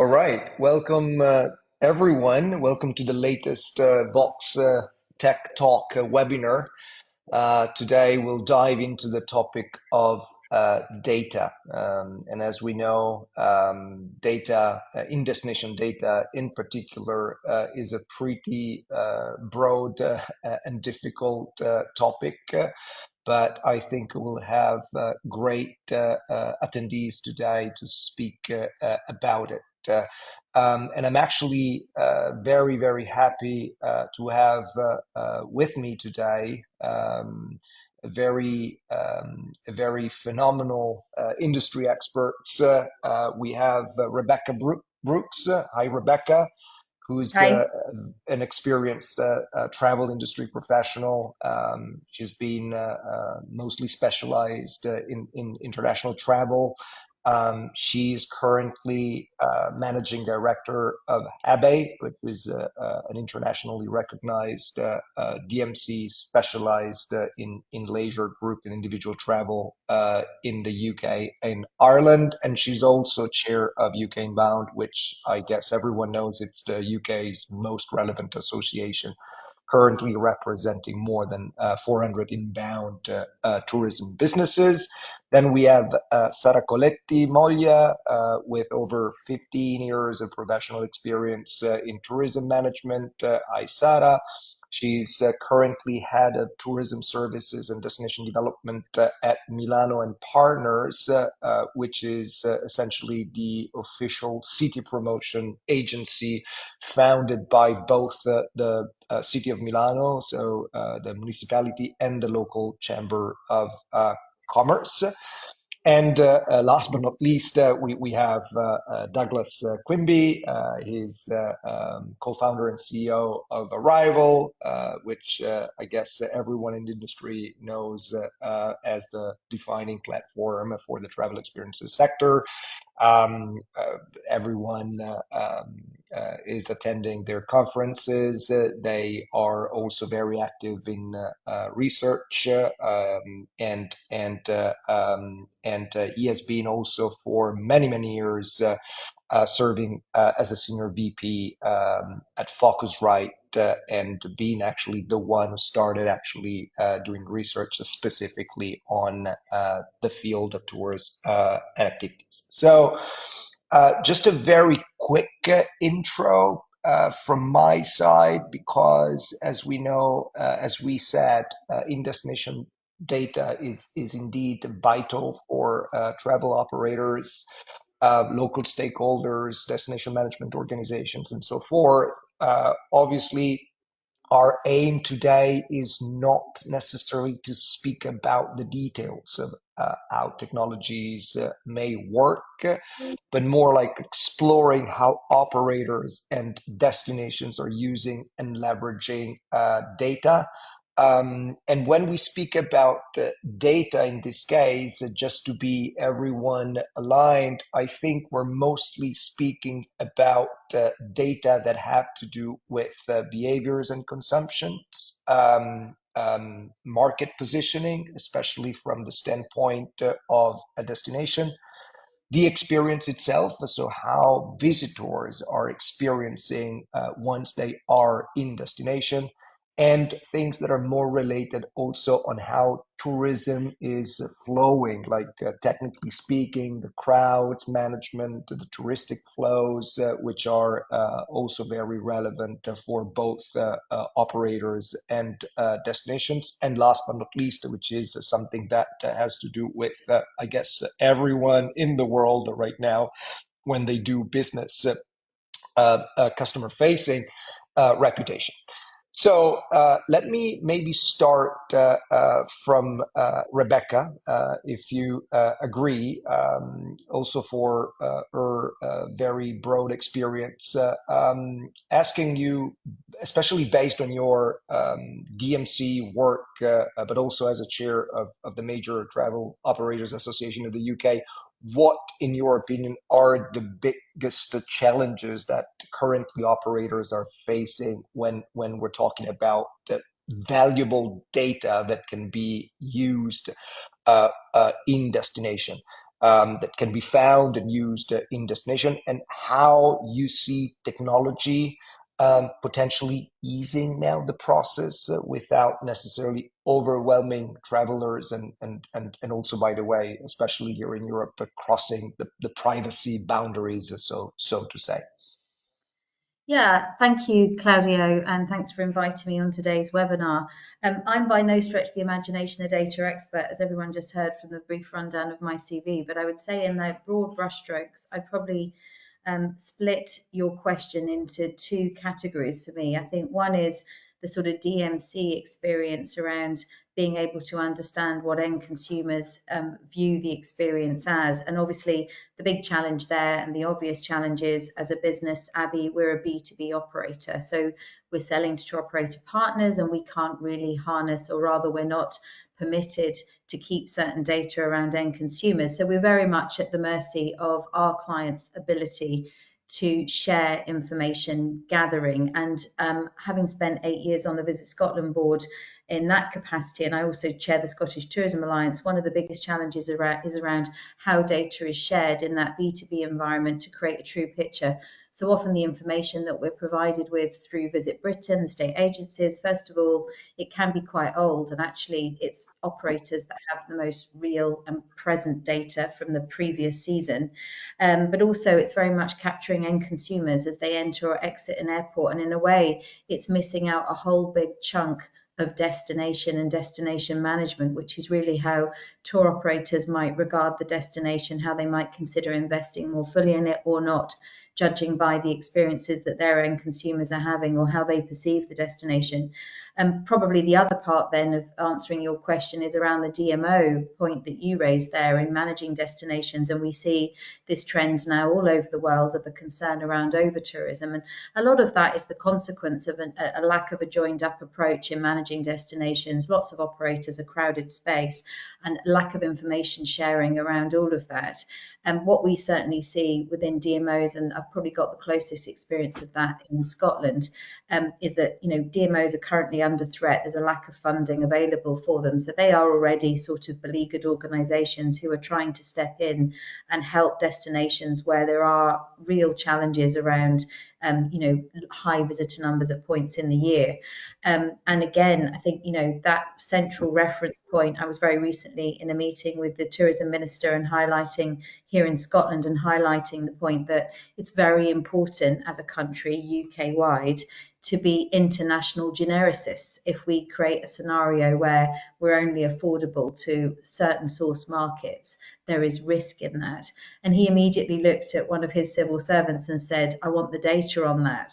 All right, welcome everyone. Welcome to the latest Vox Tech Talk webinar. Today we'll dive into the topic of data. And as we know, data, in-destination data in particular, is a pretty broad and difficult topic. But I think we'll have great attendees today to speak about it. And I'm actually very, very happy to have with me today a very phenomenal industry experts. We have Rebecca Brooks. Hi, Rebecca, who's Hi. an experienced travel industry professional. She's been mostly specialized in international travel. She's currently managing director of S.p.A, which is an internationally recognized DMC specialized in leisure group and individual travel in the UK and Ireland. And she's also chair of UK Inbound, which I guess everyone knows it's the UK's most relevant association, currently representing more than 400 inbound tourism businesses. Then we have Sara Coletti Moglia with over 15 years of professional experience in tourism management. Hi, Sara. She's currently head of tourism services and destination development at Milano and Partners, which is essentially the official city promotion agency founded by both the city of Milano, so the municipality, and the local chamber of commerce. And last but not least, we have Douglas Quimby. He's co-founder and CEO of Arrival, which I guess everyone in the industry knows as the defining platform for the travel experiences sector. Everyone is attending their conferences. They are also very active in research, and he has been also for many years serving as a senior VP at Focusrite, and being actually the one who started actually doing research specifically on the field of tourist activities. So just a very quick intro from my side, because as we know, as we said, in-destination data is indeed vital for travel operators, local stakeholders, destination management organizations, and so forth. Obviously, our aim today is not necessarily to speak about the details of how technologies may work, but more like exploring how operators and destinations are using and leveraging data. And when we speak about data in this case, just to be everyone aligned, I think we're mostly speaking about data that have to do with behaviors and consumptions, market positioning, especially from the standpoint of a destination, the experience itself, so how visitors are experiencing once they are in destination, and things that are more related also on how tourism is flowing, like technically speaking, the crowds management, the touristic flows, which are also very relevant for both operators and destinations. And last but not least, which is something that has to do with, I guess, everyone in the world right now when they do business, customer facing, reputation. So let me maybe start from Rebecca, if you agree, also for her very broad experience, asking you, especially based on your DMC work, but also as a chair of the Major Travel Operators Association of the UK, what, in your opinion, are the biggest challenges that currently operators are facing when we're talking about valuable data that can be used in destination? that can be found and used in destination, and how you see technology potentially easing now the process without necessarily overwhelming travelers and also, by the way, especially here in Europe, crossing the privacy boundaries, so to say. Yeah, thank you, Claudio, and thanks for inviting me on today's webinar. I'm by no stretch of the imagination a data expert, as everyone just heard from the brief rundown of my CV, but I would say in the broad brushstrokes, I'd probably split your question into two categories for me. I think one is the sort of DMC experience around being able to understand what end consumers view the experience as. And obviously, the big challenge there and the obvious challenge is as a business, Abby, we're a B2B operator. So we're selling to tour operator partners and we can't really harness, or rather, we're not permitted to keep certain data around end consumers. So we're very much at the mercy of our clients' ability to share information gathering. And having spent 8 years on the Visit Scotland board in that capacity, and I also chair the Scottish Tourism Alliance, one of the biggest challenges is around how data is shared in that B2B environment to create a true picture. So often the information that we're provided with through Visit Britain, the state agencies, first of all, it can be quite old, and actually it's operators that have the most real and present data from the previous season. But also it's very much capturing end consumers as they enter or exit an airport, and in a way it's missing out a whole big chunk of destination and destination management, which is really how tour operators might regard the destination, how they might consider investing more fully in it or not, judging by the experiences that their end consumers are having or how they perceive the destination. And probably the other part then of answering your question is around the DMO point that you raised there in managing destinations. And we see this trend now all over the world of a concern around over tourism. And a lot of that is the consequence of a lack of a joined up approach in managing destinations. Lots of operators, a crowded space, and lack of information sharing around all of that. And what we certainly see within DMOs, and I've probably got the closest experience of that in Scotland, is that DMOs are currently under threat. There's a lack of funding available for them, so they are already sort of beleaguered organisations who are trying to step in and help destinations where there are real challenges around high visitor numbers at points in the year. And again, I think, that central reference point, I was very recently in a meeting with the tourism minister and highlighting here in Scotland and highlighting the point that it's very important as a country, UK wide, to be international genericists. If we create a scenario where we're only affordable to certain source markets, there is risk in that. And he immediately looked at one of his civil servants and said, I want the data on that.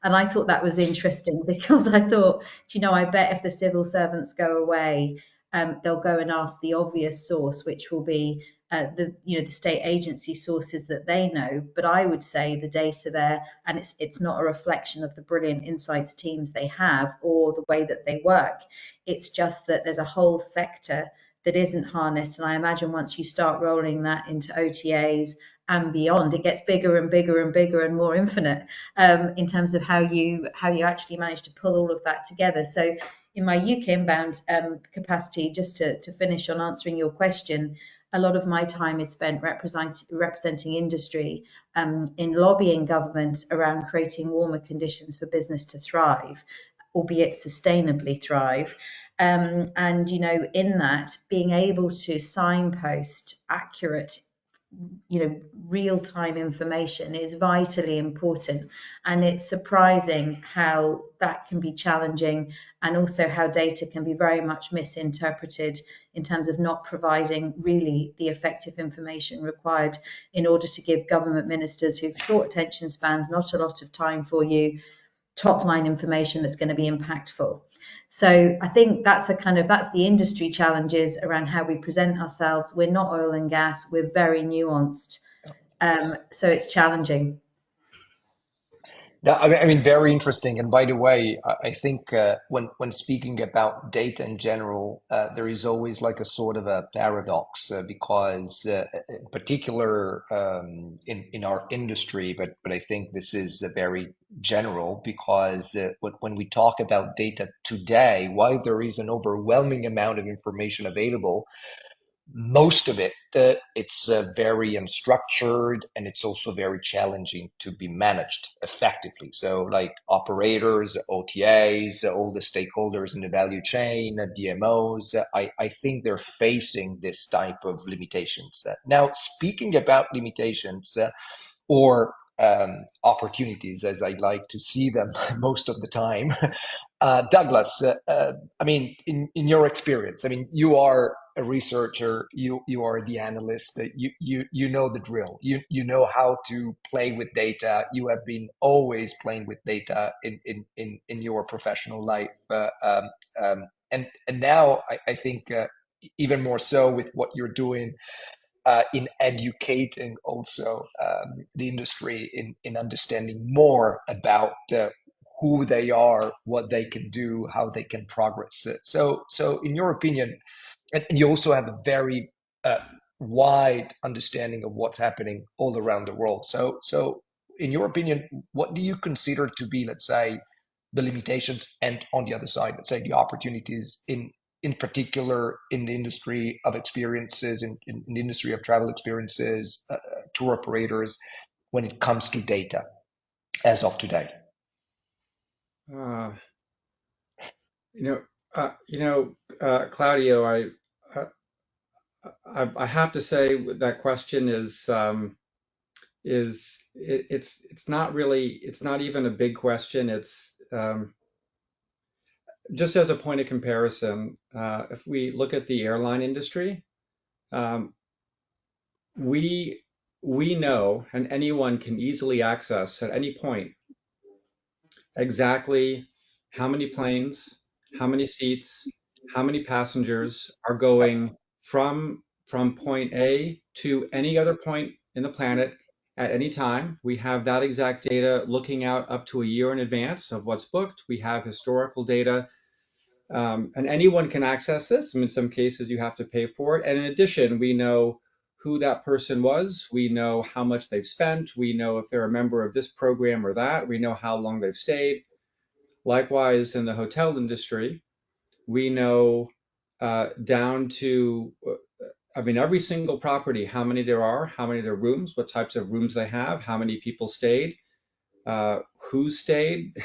And I thought that was interesting because I thought, I bet if the civil servants go away, they'll go and ask the obvious source, which will be the state agency sources that they know. But I would say the data there, and it's not a reflection of the brilliant insights teams they have or the way that they work. It's just that there's a whole sector that isn't harnessed. And I imagine once you start rolling that into OTAs and beyond, it gets bigger and bigger and bigger and more infinite in terms of how you actually manage to pull all of that together. So in my UK inbound capacity, just to finish on answering your question, a lot of my time is spent representing industry in lobbying government around creating warmer conditions for business to thrive, albeit sustainably thrive. And in that, being able to signpost accurate, real-time information is vitally important. And it's surprising how that can be challenging, and also how data can be very much misinterpreted in terms of not providing really the effective information required in order to give government ministers who've short attention spans, not a lot of time for you, top line information that's going to be impactful. So I think that's the industry challenges around how we present ourselves. We're not oil and gas. We're very nuanced. So it's challenging. No, I mean, very interesting. And by the way, I think when speaking about data in general, there is always like a sort of a paradox because, in particular, in our industry, but I think this is very general because when we talk about data today, why there is an overwhelming amount of information available, most of it, it's very unstructured, and it's also very challenging to be managed effectively. So, like operators, OTAs, all the stakeholders in the value chain, DMOs, I think they're facing this type of limitations. Now, speaking about limitations, or opportunities, as I like to see them most of the time. Douglas, I mean, in your experience, I mean, you are a researcher, you are the analyst, you know the drill. You know how to play with data. You have been always playing with data in your professional life, and now I think even more so with what you're doing in educating also the industry in understanding more about who they are, what they can do, how they can progress. So in your opinion, and you also have a very uh, wide understanding of what's happening all around the world. So in your opinion, what do you consider to be, let's say, the limitations, and on the other side, let's say the opportunities in particular in the industry of experiences, in the industry of travel experiences, tour operators, when it comes to data as of today? Uh, you know, Claudio, uh, I have to say that question it's not really, it's not even a big question. It's just as a point of comparison. If we look at the airline industry, um, we we know, and anyone can easily access at any point exactly how many planes, how many seats, how many passengers are going from point A to any other point in the planet at any time. We have that exact data looking out up to a year in advance of what's booked. We have historical data, and anyone can access this. In some cases, you have to pay for it. And in addition, we know who that person was. We know how much they've spent. We know if they're a member of this program or that. We know how long they've stayed. Likewise, in the hotel industry, we know down to, I mean, every single property, how many there are, how many there are rooms, what types of rooms they have, how many people stayed, who stayed.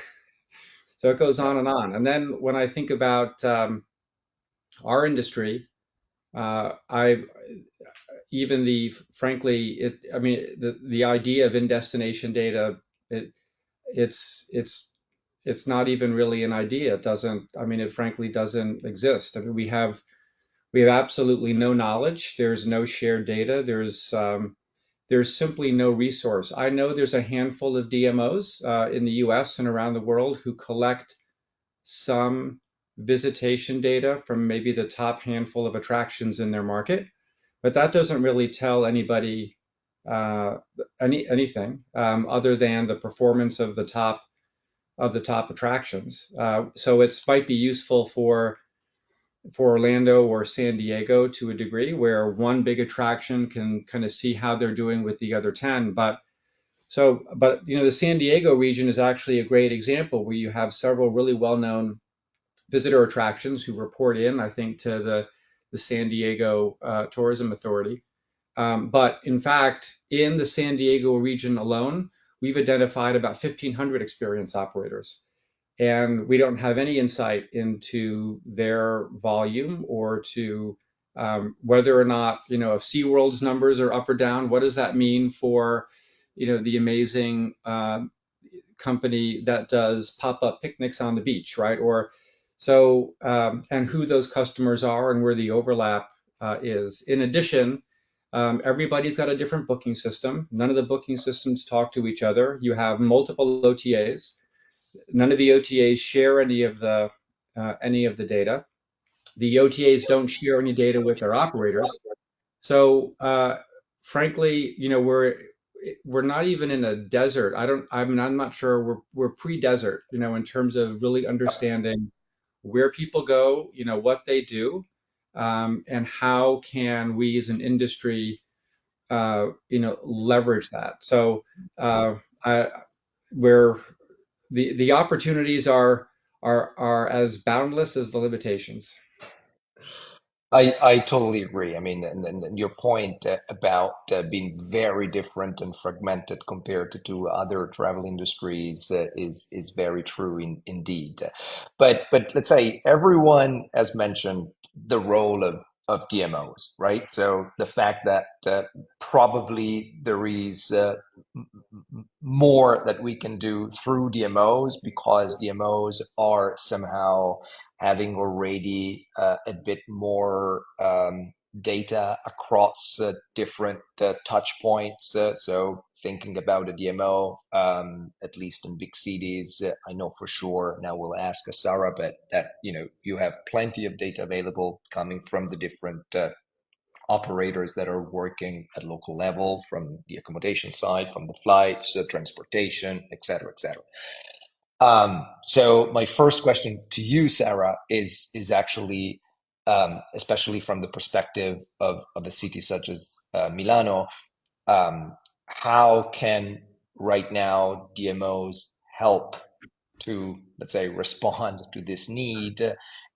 So it goes Yeah. on and on. And then when I think about our industry, I even the frankly, I mean, the idea of in-destination data, it, it's it's it's not even really an idea. It doesn't, I mean, it frankly doesn't exist. I mean, we have absolutely no knowledge. There's no shared data. There's simply no resource. I know there's a handful of DMOs in the US and around the world who collect some visitation data from maybe the top handful of attractions in their market, but that doesn't really tell anybody uh, anything other than the performance of the top attractions. So it might be useful for Orlando or San Diego to a degree, where one big attraction can kind of see how they're doing with the other 10. But the San Diego region is actually a great example where you have several really well-known visitor attractions who report in, I think, to the San Diego Tourism Authority. But in fact, in the San Diego region alone, we've identified about 1,500 experience operators, and we don't have any insight into their volume or to whether or not, if SeaWorld's numbers are up or down. What does that mean for, the amazing company that does pop-up picnics on the beach, right? Or so, and who those customers are and where the overlap is. In addition, everybody's got a different booking system. None of the booking systems talk to each other. You have multiple OTAs. None of the OTAs share any of the data. The OTAs don't share any data with their operators. So, frankly, we're not even in a desert. I'm not sure we're pre-desert, in terms of really understanding where people go, what they do, and how can we as an industry, leverage that. So, I, where the opportunities are as boundless as the limitations. I totally agree. I mean, and your point about being very different and fragmented compared to other travel industries is very true indeed. But let's say everyone has mentioned the role of DMOs, right? So the fact that probably there is more that we can do through DMOs because DMOs are somehow having already a bit more data across different touch points. So thinking about a DMO, at least in big cities, I know for sure. Now we'll ask Sarah, but that you have plenty of data available coming from the different operators that are working at local level, from the accommodation side, from the flights, transportation, et cetera, et cetera. So my first question to you, Sarah, is actually, especially from the perspective of a city such as Milano, um, how can right now DMOs help to, let's say, respond to this need?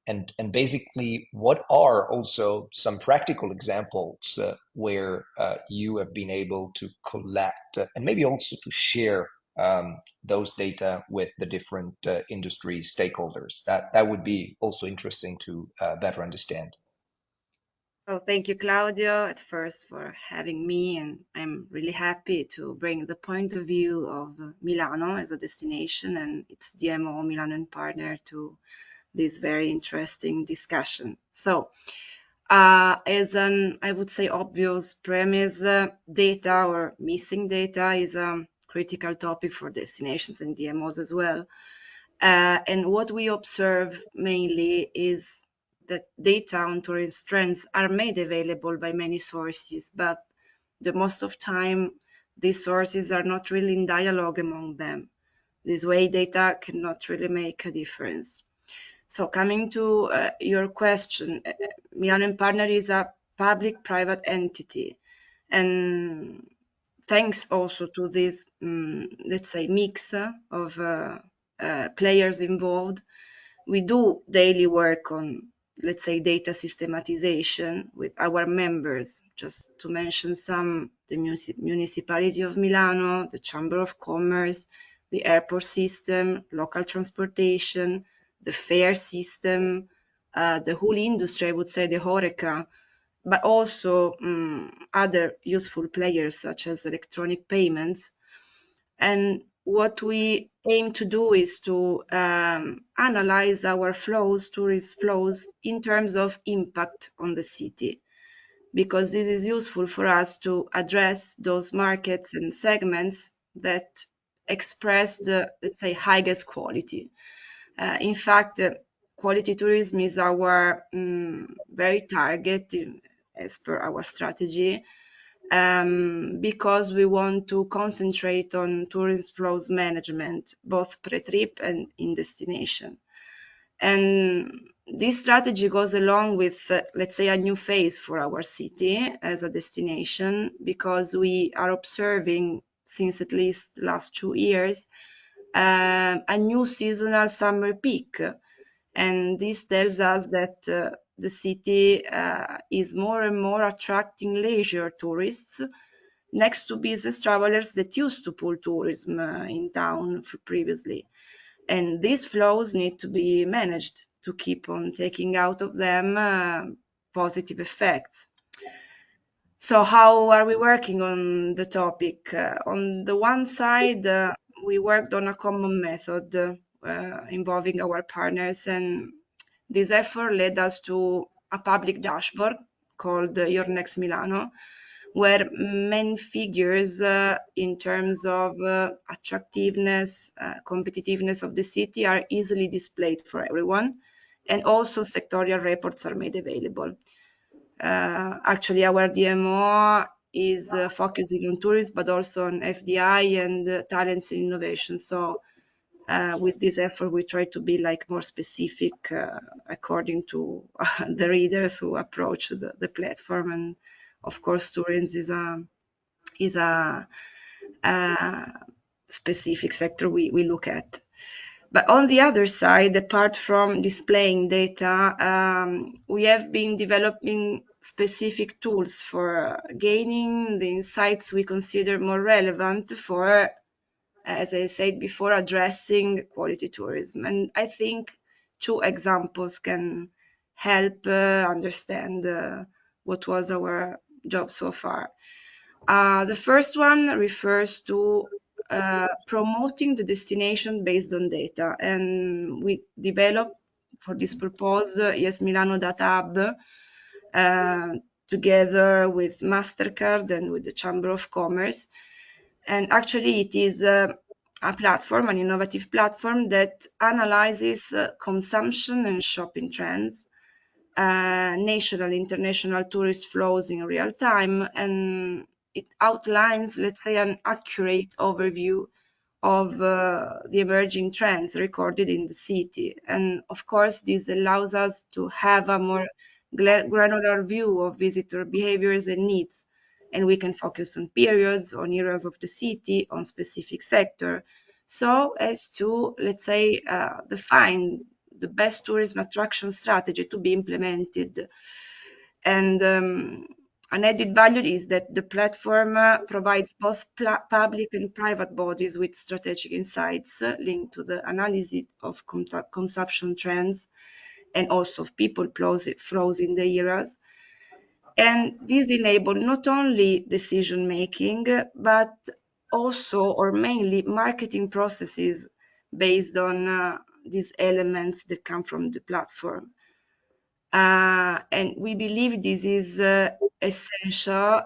And basically, what are also some practical examples where you have been able to collect and maybe also to share those data with the different industry stakeholders? That would be also interesting to better understand. Oh, thank you, Claudio, at first for having me, and I'm really happy to bring the point of view of Milano as a destination and its DMO Milano and partner to this very interesting discussion. So, as an, I would say, obvious premise, data or missing data is a critical topic for destinations and DMOs as well. And what we observe mainly is that data on tourist trends are made available by many sources, but the most of time these sources are not really in dialogue among them. This way, data cannot really make a difference. So coming to your question, Milan and Partner is a public-private entity, and thanks also to this, let's say, mix of players involved, we do daily work on, let's say, data systematization with our members. Just to mention some, the Municipality of Milano, the Chamber of Commerce, the airport system, local transportation, the fare system, the whole industry, I would say the HoReCa, but also other useful players such as electronic payments. And what we aim to do is to analyze our flows, tourist flows, in terms of impact on the city, because this is useful for us to address those markets and segments that express the, let's say, highest quality. In fact, quality tourism is our very target as per our strategy, because we want to concentrate on tourist flows management, both pre-trip and in destination. And this strategy goes along with, let's say, a new phase for our city as a destination, because we are observing since at least the last 2 years a new seasonal summer peak. And this tells us that the city is more and more attracting leisure tourists next to business travelers that used to pull tourism in town previously. And these flows need to be managed to keep on taking out of them positive effects. So how are we working on the topic? On the one side, we worked on a common method involving our partners, and this effort led us to a public dashboard called Your Next Milano, where main figures in terms of attractiveness, competitiveness of the city are easily displayed for everyone, and also sectorial reports are made available. Actually, our DMO is focusing on tourism, but also on FDI and talents and innovation. So with this effort, we try to be like more specific according to the readers who approach the platform. And of course, tourism is a specific sector we look at. But on the other side, apart from displaying data, we have been developing specific tools for gaining the insights we consider more relevant for, as I said before, addressing quality tourism. And I think two examples can help understand what was our job so far. The first one refers to promoting the destination based on data. And we developed for this purpose Yes Milano Data Hub together with MasterCard and with the Chamber of Commerce. And actually, it is a platform, an innovative platform that analyzes consumption and shopping trends, national, international tourist flows in real time, and it outlines, let's say, an accurate overview of the emerging trends recorded in the city. And of course, this allows us to have a more granular view of visitor behaviors and needs. And we can focus on periods, on areas of the city, on specific sector, so as to, let's say, define the best tourism attraction strategy to be implemented. And an added value is that the platform provides both public and private bodies with strategic insights linked to the analysis of consumption trends and also of people flows in the areas. And this enabled not only decision making, but also or mainly marketing processes based on these elements that come from the platform. And we believe this is essential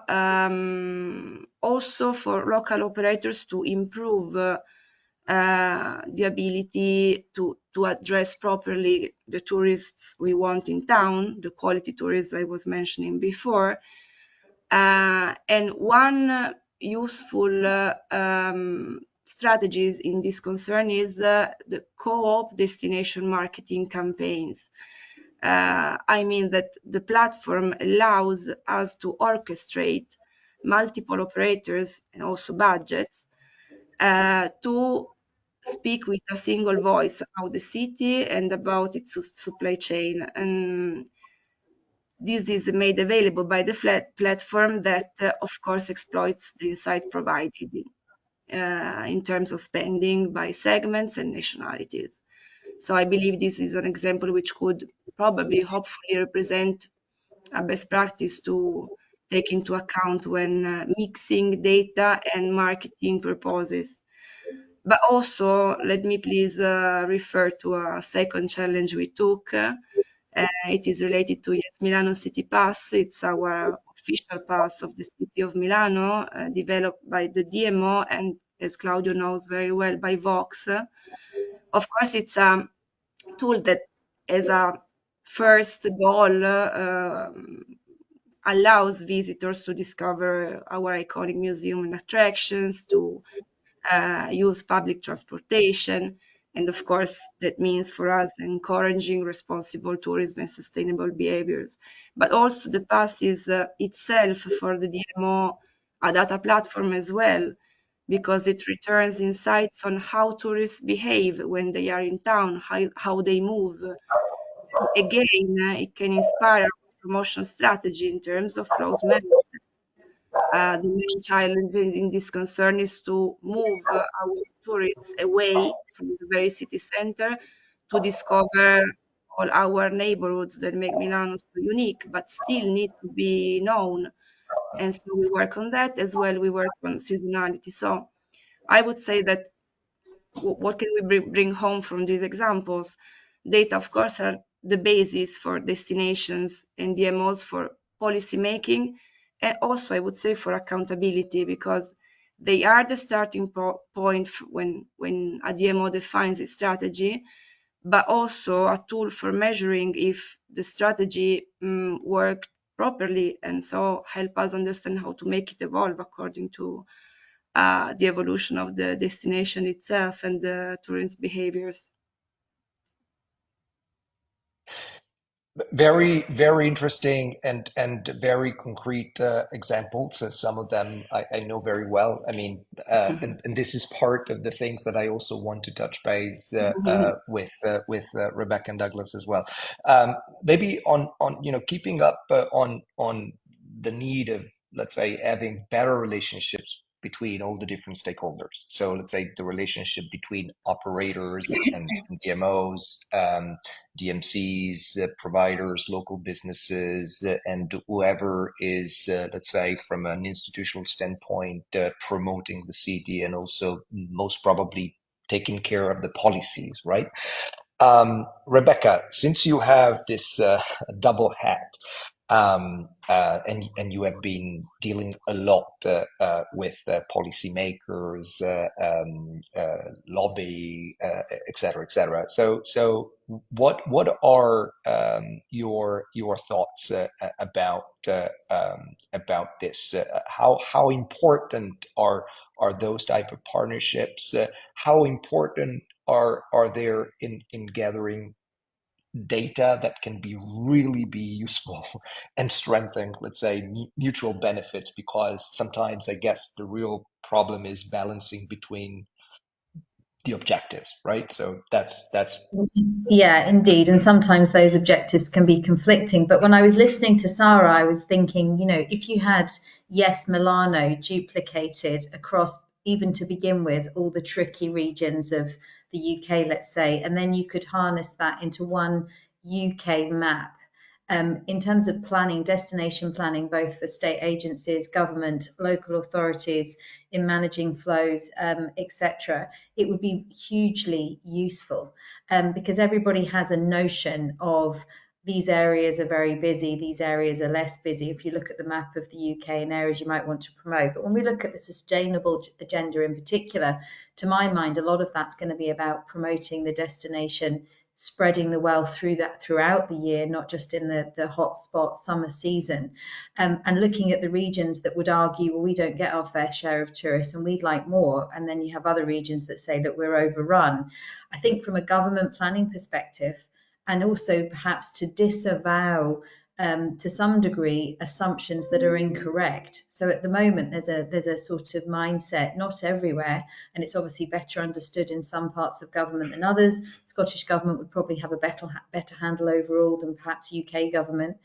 also for local operators to improve the ability to address properly the tourists we want in town, the quality tourists I was mentioning before. And one useful strategies in this concern is the co-op destination marketing campaigns. I mean that the platform allows us to orchestrate multiple operators and also budgets to speak with a single voice about the city and about its supply chain. And this is made available by the platform that, of course, exploits the insight provided in terms of spending by segments and nationalities. So I believe this is an example which could probably, hopefully, represent a best practice to take into account when mixing data and marketing purposes. But also, let me please refer to a second challenge we took. It is related to Yes Milano City Pass. It's our official pass of the city of Milano, developed by the DMO and, as Claudio knows very well, by Vox. Of course, it's a tool that, as a first goal, allows visitors to discover our iconic museum and attractions, to use public transportation. And of course, that means for us encouraging responsible tourism and sustainable behaviors. But also the pass is itself for the DMO a data platform as well, because it returns insights on how tourists behave when they are in town, how they move. Again, it can inspire our promotional strategy in terms of flows management. The main challenge in this concern is to move our tourists away from the very city center to discover all our neighborhoods that make Milano so unique, but still need to be known. And so we work on that as well. We work on seasonality. So I would say that what can we bring home from these examples? Data, of course, are the basis for destinations and DMOs for policy making, and also I would say for accountability, because they are the starting point when a DMO defines its strategy, but also a tool for measuring if the strategy worked properly, and so help us understand how to make it evolve according to the evolution of the destination itself and the tourist behaviors. Very, very interesting and very concrete examples. Some of them I know very well. I mean, and this is part of the things that I also want to touch base with Rebecca and Douglas as well. Maybe on keeping up on the need of, let's say, having better relationships between all the different stakeholders. So let's say the relationship between operators and DMOs. DMCs, providers, local businesses, and whoever is, let's say, from an institutional standpoint, promoting the city and also most probably taking care of the policies, right? Rebecca, since you have this double hat, and you have been dealing a lot with policymakers, lobby, et cetera, et cetera. So what are your thoughts about this? How important are those type of partnerships? How important are there in gathering data that can be useful and strengthen, let's say, mutual benefits? Because sometimes I guess the real problem is balancing between the objectives, right? So that's Yeah, indeed. And sometimes those objectives can be conflicting. But when I was listening to Sarah, I was thinking, if you had Yes Milano duplicated across, even to begin with, all the tricky regions of the UK, let's say, and then you could harness that into one UK map. In terms of planning, destination planning, both for state agencies, government, local authorities, in managing flows, etc., it would be hugely useful because everybody has a notion of these areas are very busy, these areas are less busy. If you look at the map of the UK and areas you might want to promote, but when we look at the sustainable agenda in particular, to my mind, a lot of that's going to be about promoting the destination, spreading the wealth throughout the year, not just in the hot spot summer season, and looking at the regions that would argue, well, we don't get our fair share of tourists and we'd like more, and then you have other regions that say that we're overrun. I think from a government planning perspective, and also perhaps to disavow to some degree assumptions that are incorrect. So at the moment there's a sort of mindset, not everywhere, and it's obviously better understood in some parts of government than others. Scottish government would probably have a better handle overall than perhaps UK government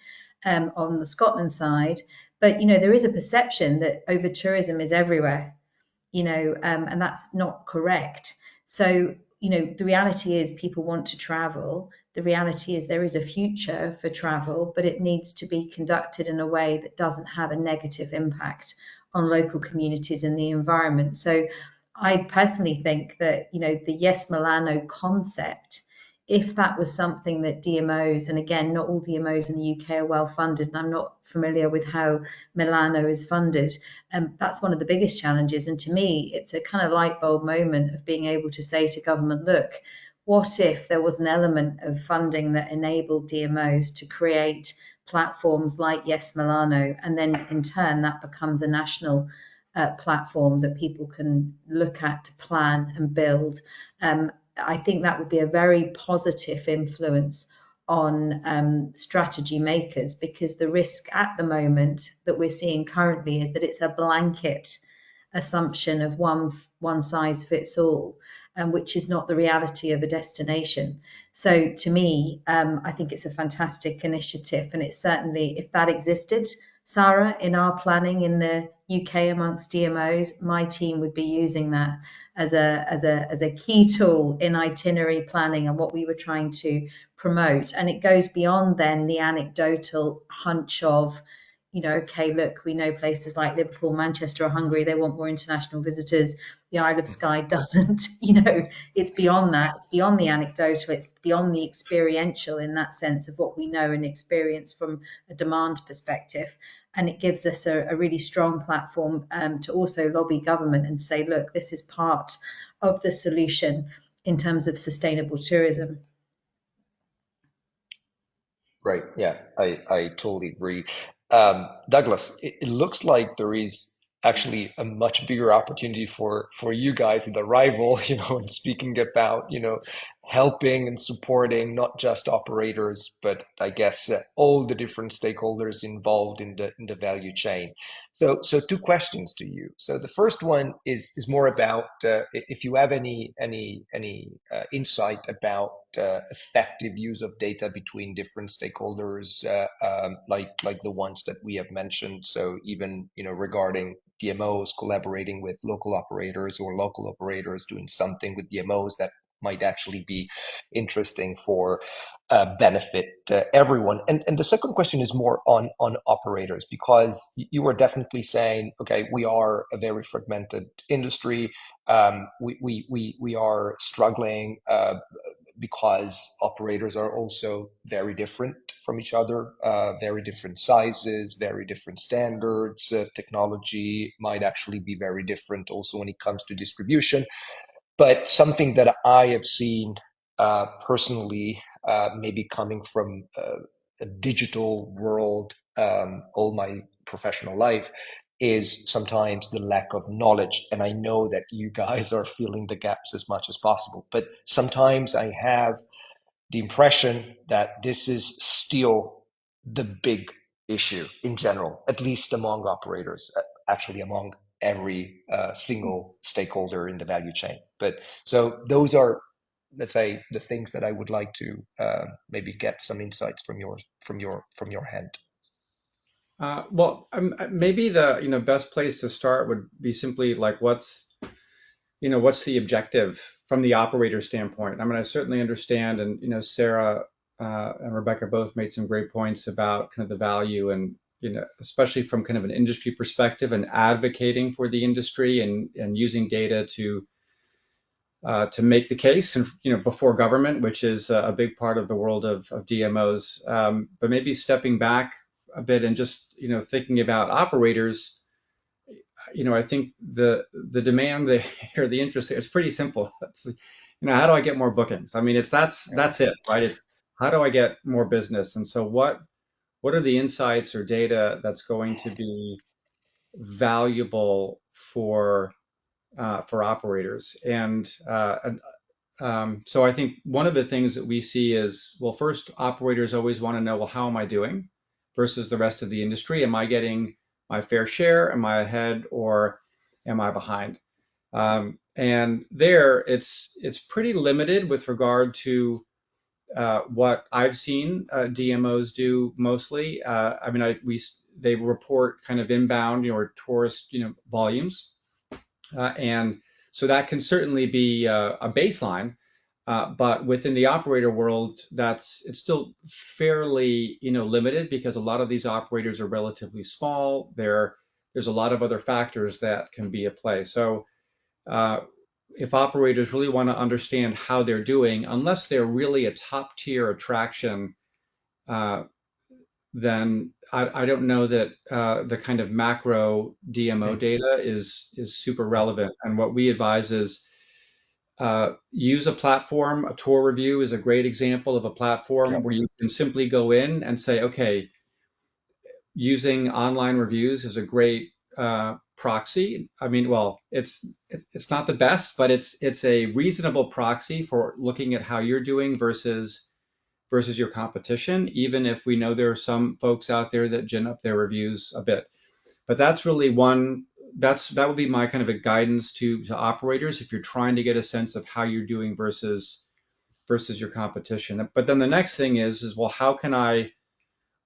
on the Scotland side. But there is a perception that over tourism is everywhere, and that's not correct. So, the reality is people want to travel. The reality is there is a future for travel, but it needs to be conducted in a way that doesn't have a negative impact on local communities and the environment. So, I personally think that, the Yes Milano concept, if that was something that DMOs, and again, not all DMOs in the UK are well funded, and I'm not familiar with how Milano is funded, that's one of the biggest challenges. And to me, it's a kind of light bulb moment of being able to say to government, look, what if there was an element of funding that enabled DMOs to create platforms like Yes Milano, and then in turn that becomes a national platform that people can look at to plan and build. I think that would be a very positive influence on strategy makers, because the risk at the moment that we're seeing currently is that it's a blanket assumption of one size fits all, which is not the reality of a destination. So to me, I think it's a fantastic initiative, and it's certainly, if that existed, Sarah, in our planning in the UK amongst DMOs, my team would be using that as a key tool in itinerary planning and what we were trying to promote. And it goes beyond then the anecdotal hunch of, okay, look, we know places like Liverpool, Manchester, or Hungary, they want more international visitors. The Isle of Skye doesn't. It's beyond that. It's beyond the anecdotal. It's beyond the experiential in that sense of what we know and experience from a demand perspective. And it gives us a really strong platform to also lobby government and say, look, this is part of the solution in terms of sustainable tourism. right. Yeah, I totally agree. Douglas, it looks like there is actually a much bigger opportunity for you guys in the rival, and speaking about, helping and supporting not just operators, but I guess all the different stakeholders involved in the value chain. So two questions to you. So the first one is more about if you have any insight about effective use of data between different stakeholders, like the ones that we have mentioned. So even regarding DMOs collaborating with local operators or local operators doing something with DMOs that might actually be interesting for benefit everyone. And the second question is more on operators, because you were definitely saying, okay, we are a very fragmented industry. We are struggling because operators are also very different from each other, very different sizes, very different standards. Technology might actually be very different also when it comes to distribution. But something that I have seen personally, maybe coming from a digital world all my professional life, is sometimes the lack of knowledge. And I know that you guys are filling the gaps as much as possible. But sometimes I have the impression that this is still the big issue in general, at least among operators, actually among every single stakeholder in the value chain. But so those are, let's say, the things that I would like to maybe get some insights from your hand. Well, maybe the best place to start would be simply like what's the objective from the operator standpoint. I mean, I certainly understand, and Sarah and Rebecca both made some great points about kind of the value, and especially from kind of an industry perspective and advocating for the industry and using data to make the case and before government, which is a big part of the world of DMOs. But maybe stepping back a bit and just thinking about operators, I think the demand there, or the interest there, is pretty simple. It's, how do I get more bookings? I mean, that's it, right? It's how do I get more business? And so what are the insights or data that's going to be valuable for operators? And so I think one of the things that we see is, well, first, operators always want to know, well, how am I doing versus the rest of the industry? Am I getting my fair share? Am I ahead or am I behind? And there, it's pretty limited with regard to what I've seen DMOs do mostly. I mean, they report kind of inbound, or tourist, volumes, and so that can certainly be a baseline. But within the operator world, it's still fairly limited, because a lot of these operators are relatively small. There's a lot of other factors that can be at play. So uh, if operators really want to understand how they're doing, unless they're really a top tier attraction, uh, then I don't know that the kind of macro DMO data is super relevant. And what we advise is use a platform. A tour review is a great example of a platform Yep. where you can simply go in and say, okay, using online reviews is a great proxy. I mean, well, it's not the best, but it's a reasonable proxy for looking at how you're doing versus your competition, even if we know there are some folks out there that gin up their reviews a bit. But that's really that would be my kind of a guidance to operators if you're trying to get a sense of how you're doing versus your competition. But then the next thing is, well,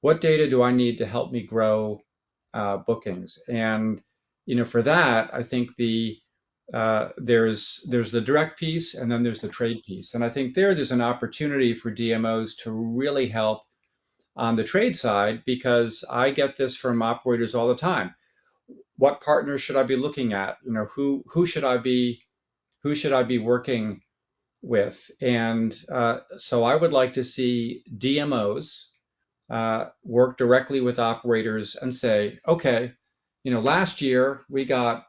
what data do I need to help me grow bookings? And for that, I think there's the direct piece, and then there's the trade piece. And I think there's an opportunity for DMOs to really help on the trade side, because I get this from operators all the time. What partners should I be looking at? Who should I be working with? And so I would like to see DMOs work directly with operators and say, okay, last year we got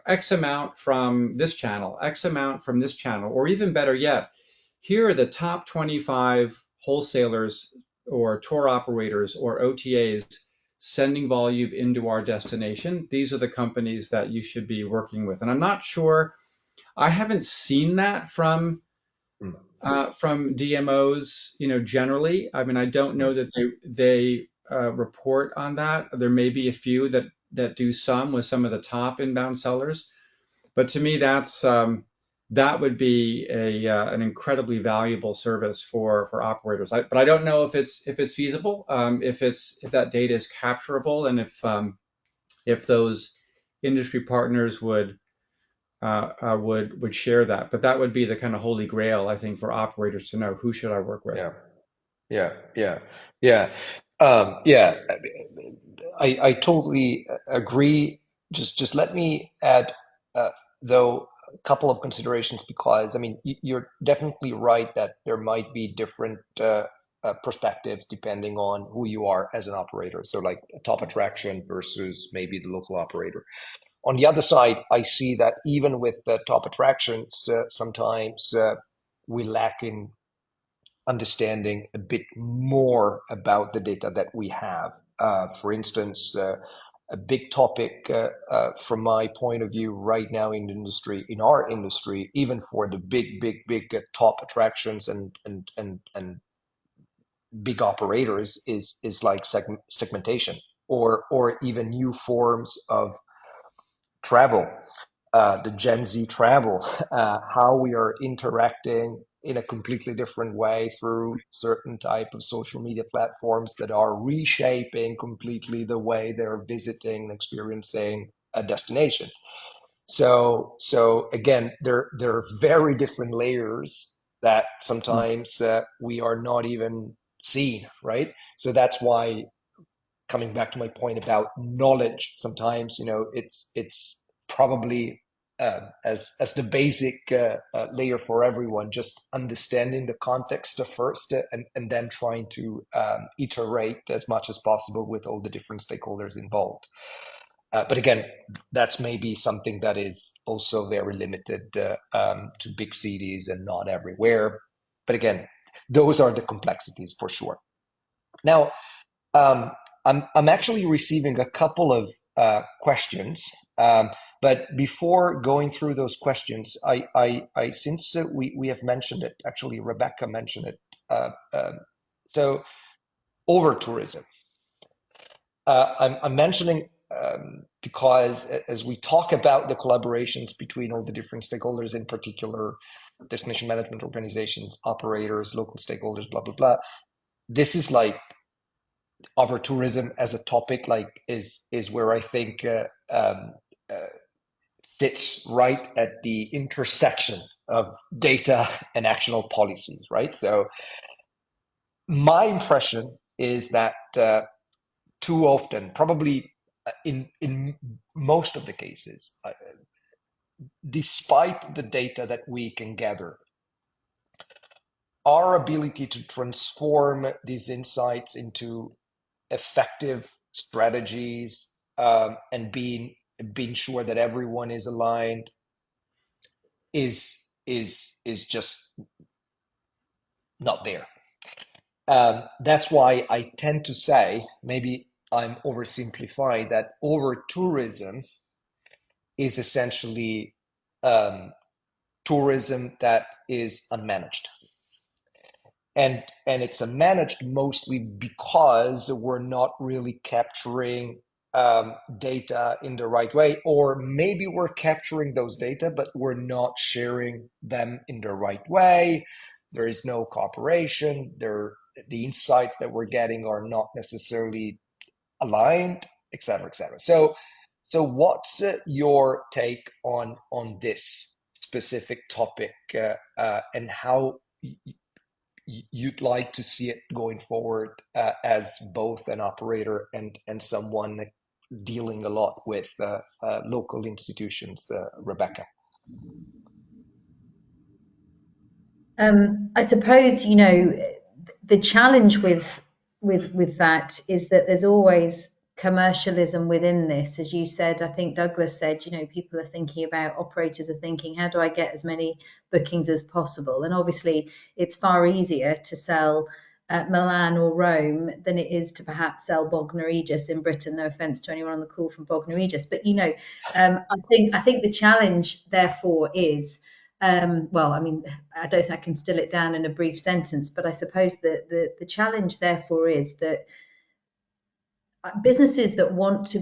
X amount from this channel, X amount from this channel, or even better yet, here are the top 25 wholesalers or tour operators or OTAs sending volume into our destination. These are the companies that you should be working with. And I'm not sure, I haven't seen that from from DMOs, generally. I mean, I don't know that they report on that. There may be a few that do some with some of the top inbound sellers, but to me, that would be an incredibly valuable service for operators. But I don't know if it's feasible, if that data is capturable, and if those industry partners would share that. But that would be the kind of holy grail, I think, for operators to know who should I work with. Yeah, yeah, yeah, yeah. Yeah, I totally agree. Just let me add, uh, though, a couple of considerations because I mean you're definitely right that there might be different perspectives depending on who you are as an operator. So like a top attraction versus maybe the local operator. On the other side, I see that even with the top attractions, sometimes we lack in understanding a bit more about the data that we have. For instance, a big topic from my point of view right now in the industry, in our industry, even for the big top attractions and big operators, is like segmentation or even new forms of travel, the Gen Z travel, how we are interacting in a completely different way through certain type of social media platforms that are reshaping completely the way they're visiting and experiencing a destination. So again, there are very different layers that sometimes we are not even seeing, right? So that's why, coming back to my point about knowledge, sometimes it's probably as the basic layer for everyone, just understanding the context first, and then trying to iterate as much as possible with all the different stakeholders involved. But again, that's maybe something that is also very limited to big cities and not everywhere. But again, those are the complexities for sure. Now, um, I'm actually receiving a couple of questions, but before going through those questions, I since we have mentioned it, actually Rebecca mentioned it. So over tourism, I'm mentioning because as we talk about the collaborations between all the different stakeholders, in particular destination management organizations, operators, local stakeholders, blah blah blah. This is like over tourism as a topic, like is where I think uh, sits right at the intersection of data and actionable policies, right? So my impression is that too often, probably in most of the cases, despite the data that we can gather, our ability to transform these insights into effective strategies, and being sure that everyone is aligned is just not there. That's why I tend to say, maybe I'm oversimplifying, that over tourism is essentially um, tourism that is unmanaged. And it's managed mostly because we're not really capturing data in the right way, or maybe we're capturing those data but we're not sharing them in the right way. There is no cooperation there. The insights that we're getting are not necessarily aligned, etc., etc. So what's your take on this specific topic, and how you'd like to see it going forward, as both an operator and someone dealing a lot with local institutions, Rebecca? I suppose, the challenge with that is that there's always commercialism within this. As you said, I think Douglas said, people are thinking about, operators are thinking, how do I get as many bookings as possible? And obviously, it's far easier to sell Milan or Rome than it is to perhaps sell Bognor Regis in Britain. No offense to anyone on the call from Bognor Regis, but I think the challenge therefore is Well, I mean, I don't think I can distill it down in a brief sentence, but I suppose that the challenge therefore is that businesses that want to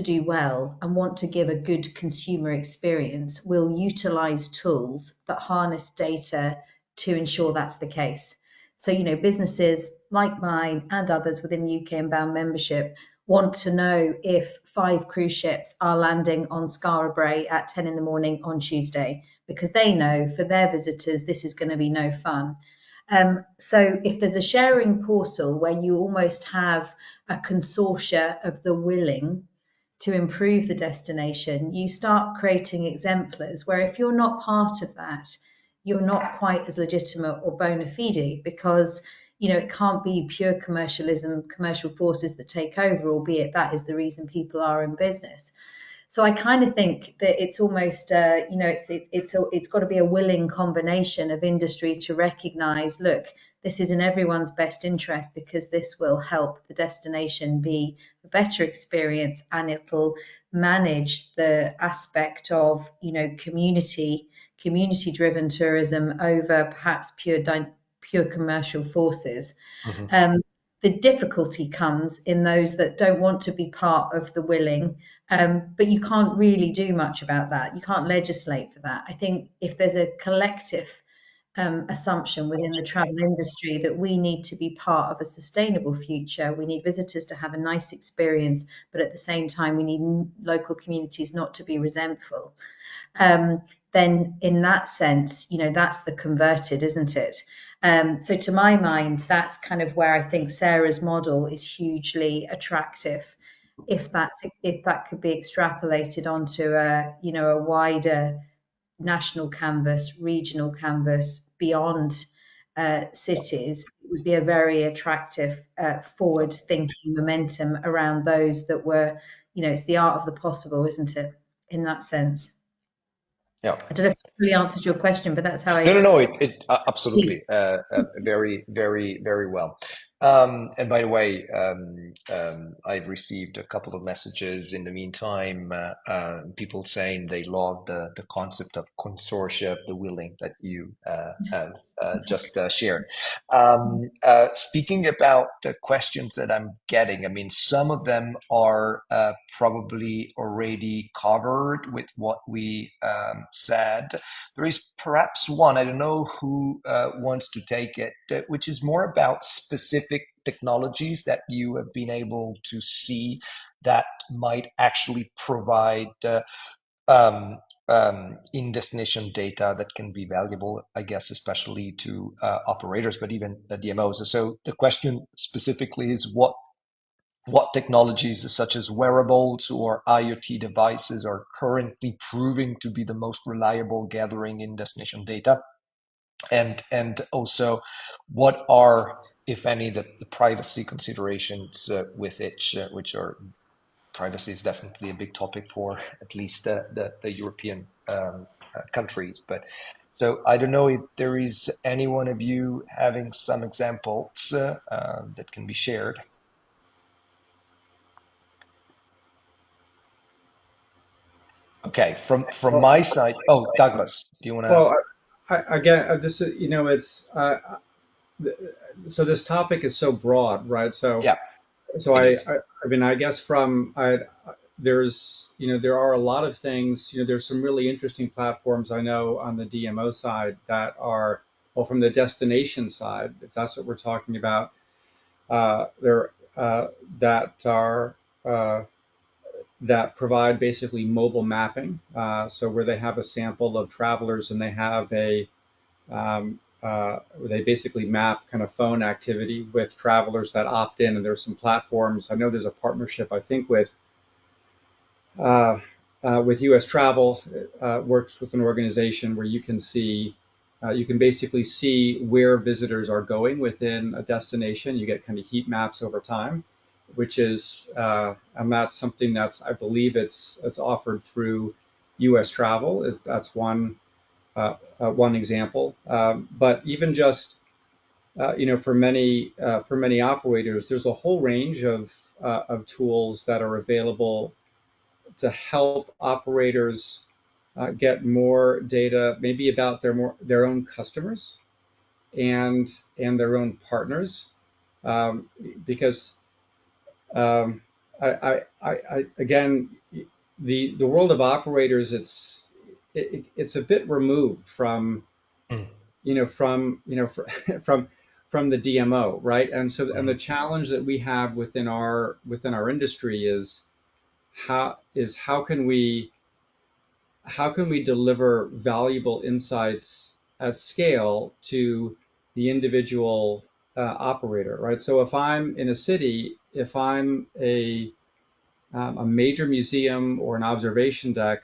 do well and want to give a good consumer experience will utilize tools that harness data to ensure that's the case. So, businesses like mine and others within UK Inbound membership want to know if 5 cruise ships are landing on Skara Brae at 10 in the morning on Tuesday, because they know for their visitors this is going to be no fun. So if there's a sharing portal where you almost have a consortia of the willing to improve the destination, you start creating exemplars where if you're not part of that, you're not quite as legitimate or bona fide, because it can't be pure commercialism, commercial forces that take over, albeit that is the reason people are in business. So I kind of think that it's almost, it's got to be a willing combination of industry to recognise, look, this is in everyone's best interest because this will help the destination be a better experience, and it'll manage the aspect of, community-driven tourism over perhaps pure commercial forces. Mhm. The difficulty comes in those that don't want to be part of the willing, but you can't really do much about that. You can't legislate for that. I think if there's a collective assumption within the travel industry that we need to be part of a sustainable future, we need visitors to have a nice experience, but at the same time, we need local communities not to be resentful. Then in that sense, that's the converted, isn't it? So to my mind, that's kind of where I think Sarah's model is hugely attractive. If that could be extrapolated onto a wider national canvas, regional canvas beyond cities, it would be a very attractive forward-thinking momentum around those that were, it's the art of the possible, isn't it? In that sense. Yeah. I don't know if it really answers your question, but that's how No, I no, no. see It it. absolutely, very, very, very well. And by the way, I've received a couple of messages in the meantime, people saying they love the concept of consortia of the willing that you have just shared. Speaking about the questions that I'm getting, I mean, some of them are probably already covered with what we said. There is perhaps one, I don't know who wants to take it, which is more about specific technologies that you have been able to see that might actually provide in-destination data that can be valuable, I guess, especially to operators, but even DMOs. So the question specifically is what technologies such as wearables or IoT devices are currently proving to be the most reliable gathering in destination data? And also, what are, if any, the privacy considerations with it, which are privacy is definitely a big topic for at least the European countries. But so I don't know if there is any one of you having some examples that can be shared. Okay, from Well, my side. Oh, Douglas, do you want to? well, again, this is, it's so this topic is so broad, right? So, Yeah, so it I, is. I, I mean, I guess there's, there are a lot of things, there's some really interesting platforms I know on the DMO side that are, well, from the destination side, if that's what we're talking about, there that are that provide basically mobile mapping. So where they have a sample of travelers and they have they basically map kind of phone activity with travelers that opt in. And there's some platforms. I know there's a partnership, I think, with U.S. Travel, works with an organization where you can basically see where visitors are going within a destination. You get kind of heat maps over time, which is, and that's something I believe it's offered through U.S. Travel. That's one example. But even just, for many operators, there's a whole range of tools that are available to help operators get more data, maybe about their own customers and their own partners, um, because um, again, the world of operators, it's a bit removed from Mm, from from the DMO, right? And so and the mhm, challenge that we have within our industry is how can we deliver valuable insights at scale to the individual operator, right? So if I'm in a city, if I'm a major museum or an observation deck,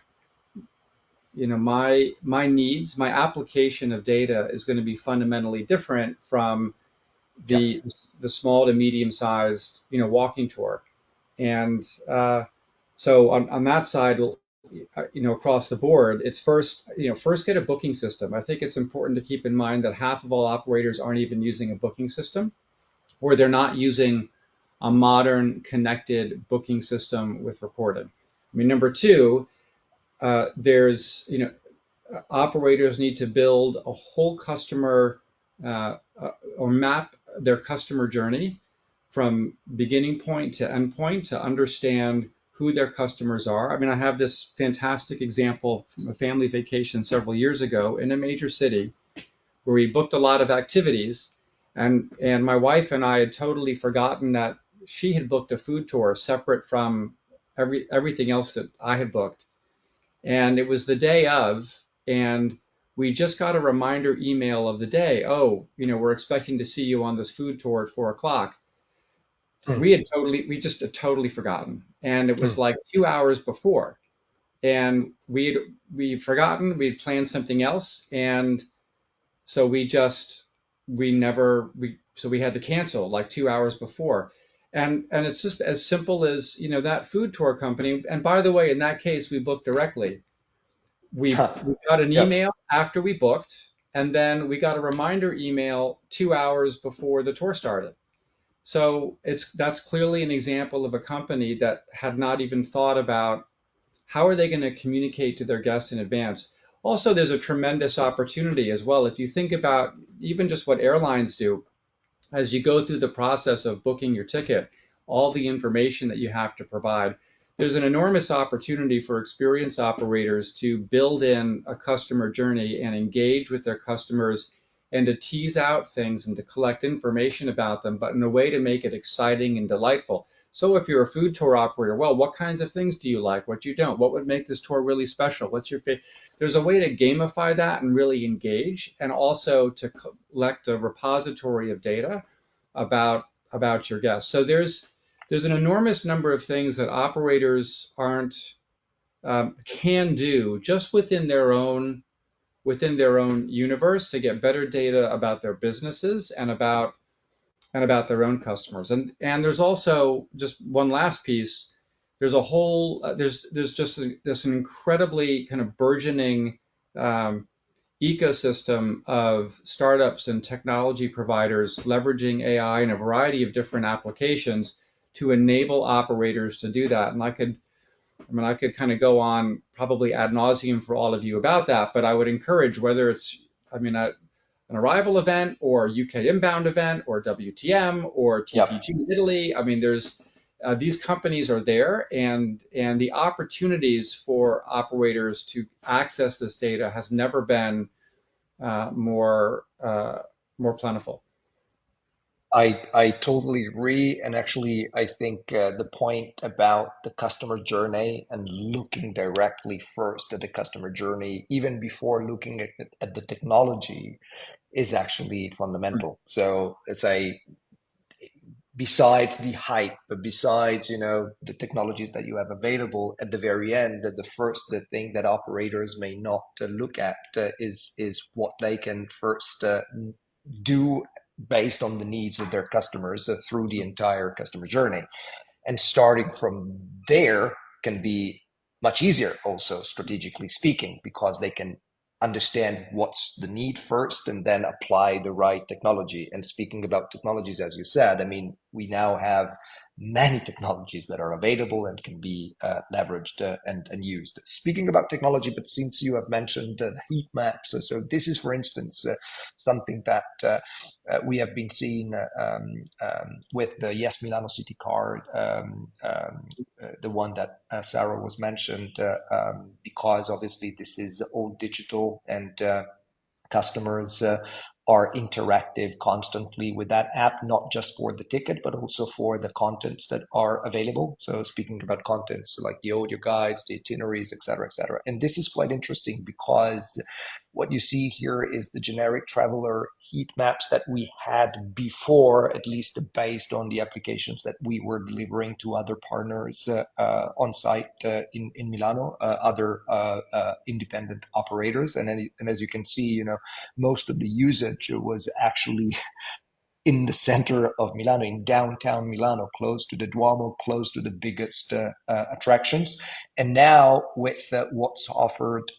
my needs, my application of data is going to be fundamentally different from yeah. the the small to medium sized walking tour. And so on that side, across the board, it's first get a booking system. I think it's important to keep in mind that half of all operators aren't even using a booking system, or they're not using a modern connected booking system with reporting. I mean, number two, there's operators need to build a whole customer or map their customer journey from beginning point to end point to understand who their customers are. I mean, I have this fantastic example from a family vacation several years ago in a major city where we booked a lot of activities, and my wife and I had totally forgotten that she had booked a food tour separate from everything else that I had booked. And it was the day of, and we just got a reminder email of the day. Oh, we're expecting to see you on this food tour at 4 o'clock. Mm, We just had totally forgotten. And it was mm. like 2 hours before. And we'd forgotten, we'd planned something else. And so we had to cancel like 2 hours before. And it's just as simple as, that food tour company. And by the way, in that case, we booked directly. We got an Yep. email after we booked, and then we got a reminder email 2 hours before the tour started. So that's clearly an example of a company that had not even thought about how are they going to communicate to their guests in advance. Also, there's a tremendous opportunity as well. If you think about even just what airlines do, as you go through the process of booking your ticket, all the information that you have to provide, there's an enormous opportunity for experience operators to build in a customer journey and engage with their customers and to tease out things and to collect information about them, but in a way to make it exciting and delightful. So if you're a food tour operator, well, what kinds of things do you like? What you don't? What would make this tour really special? What's your favorite? There's a way to gamify that and really engage, and also to collect a repository of data about your guests. So there's an enormous number of things that operators aren't can do just within their own universe to get better data about their businesses and about their own customers. And there's also just one last piece. There's a whole there's just this incredibly kind of burgeoning um, ecosystem of startups and technology providers leveraging AI in a variety of different applications to enable operators to do that. And I could kind of go on probably ad nauseum for all of you about that, but I would encourage whether it's, an arrival event or UK inbound event or WTM or Yep. TTG in Italy. I mean, there's these companies are there, and the opportunities for operators to access this data has never been more plentiful. I totally agree. And actually, I think the point about the customer journey and looking directly first at the customer journey, even before looking at the technology, is actually fundamental. So it's a besides the hype, but besides, the technologies that you have available at the very end, the first the thing that operators may not look at is what they can first do based on the needs of their customers through the entire customer journey. And starting from there can be much easier, also strategically speaking, because they can understand what's the need first and then apply the right technology. And speaking about technologies, as you said, I mean, we now have many technologies that are available and can be leveraged and used. Speaking about technology, but since you have mentioned heat maps, so this is, for instance, something that we have been seeing with the Yes Milano City card, the one that Sarah was mentioned, because obviously this is all digital and customers are interactive constantly with that app, not just for the ticket, but also for the contents that are available. So speaking about contents like the audio guides, the itineraries, et cetera, et cetera. And this is quite interesting because what you see here is the generic traveler heat maps that we had before, at least based on the applications that we were delivering to other partners on site in Milano, other independent operators. And as you can see, most of the usage was actually in the center of Milano, in downtown Milano, close to the Duomo, close to the biggest attractions. And now, with what's offered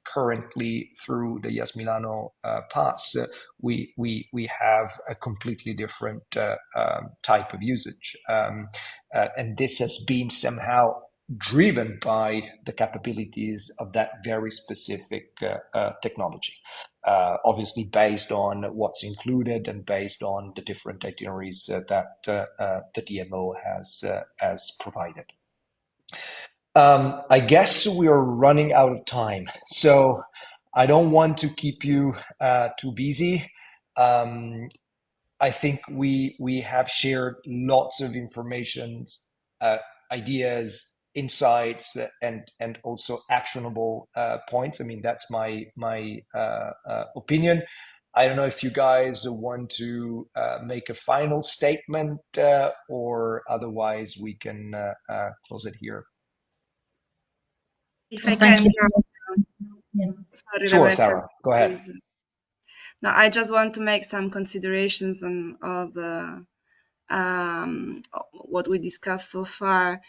currently through the Yes Milano pass, we have a completely different type of usage. And this has been somehow driven by the capabilities of that very specific technology, obviously based on what's included and based on the different itineraries that the DMO has provided. I guess we are running out of time, so I don't want to keep you too busy. Um, I think we have shared lots of information, uh, ideas, insights, and also actionable points. I mean, that's my opinion. I don't know if you guys want to make a final statement, or otherwise we can close it here. If I Well, thank can, you. Yeah. sorry, Sure, Rebecca, Sarah, go ahead. please. No, I just want to make some considerations on all the what we discussed so far.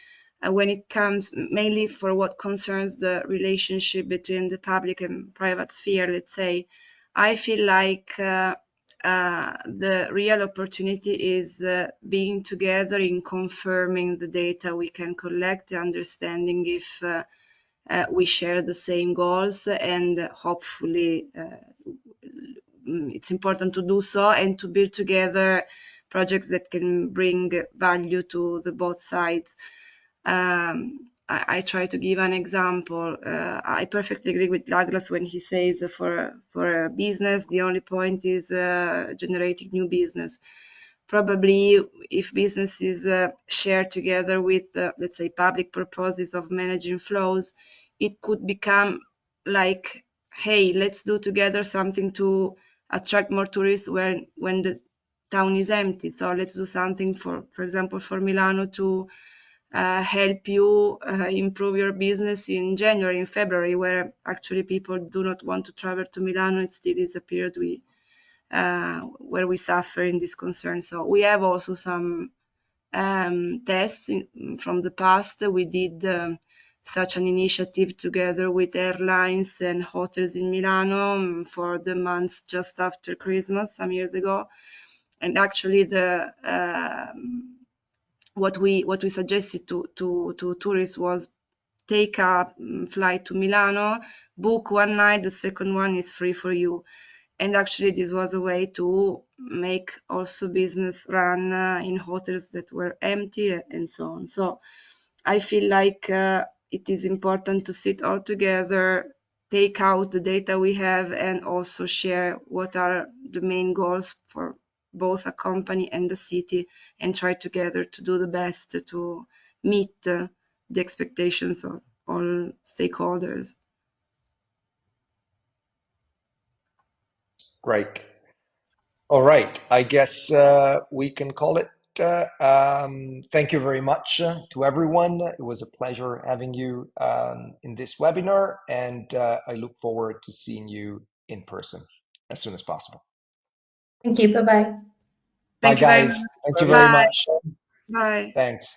When it comes mainly for what concerns the relationship between the public and private sphere, let's say, I feel like the real opportunity is being together in confirming the data we can collect, understanding if we share the same goals, and hopefully it's important to do so and to build together projects that can bring value to the both sides. I try to give an example. I perfectly agree with Douglas when he says for a business, the only point is generating new business. Probably if business is shared together with, let's say, public purposes of managing flows, it could become like, hey, let's do together something to attract more tourists when the town is empty. So let's do something for example, for Milano to help you improve your business in January, in February, where actually people do not want to travel to Milano. It still is a period where we suffer in this concern. So we have also some tests from the past. We did such an initiative together with airlines and hotels in Milano for the months just after Christmas some years ago. And actually, what we suggested to tourists was take a flight to Milano, book one night, the second one is free for you. And actually, this was a way to make also business run in hotels that were empty and so on. So I feel like it is important to sit all together, take out the data we have, and also share what are the main goals for both a company and the city, and try together to do the best to meet the expectations of all stakeholders. Great. All right, I guess we can call it. Thank you very much to everyone. It was a pleasure having you in this webinar, and I look forward to seeing you in person as soon as possible. Thank you. Bye-bye. Bye, Thank you very guys. much. Thank you very Bye. much. Bye. Thanks.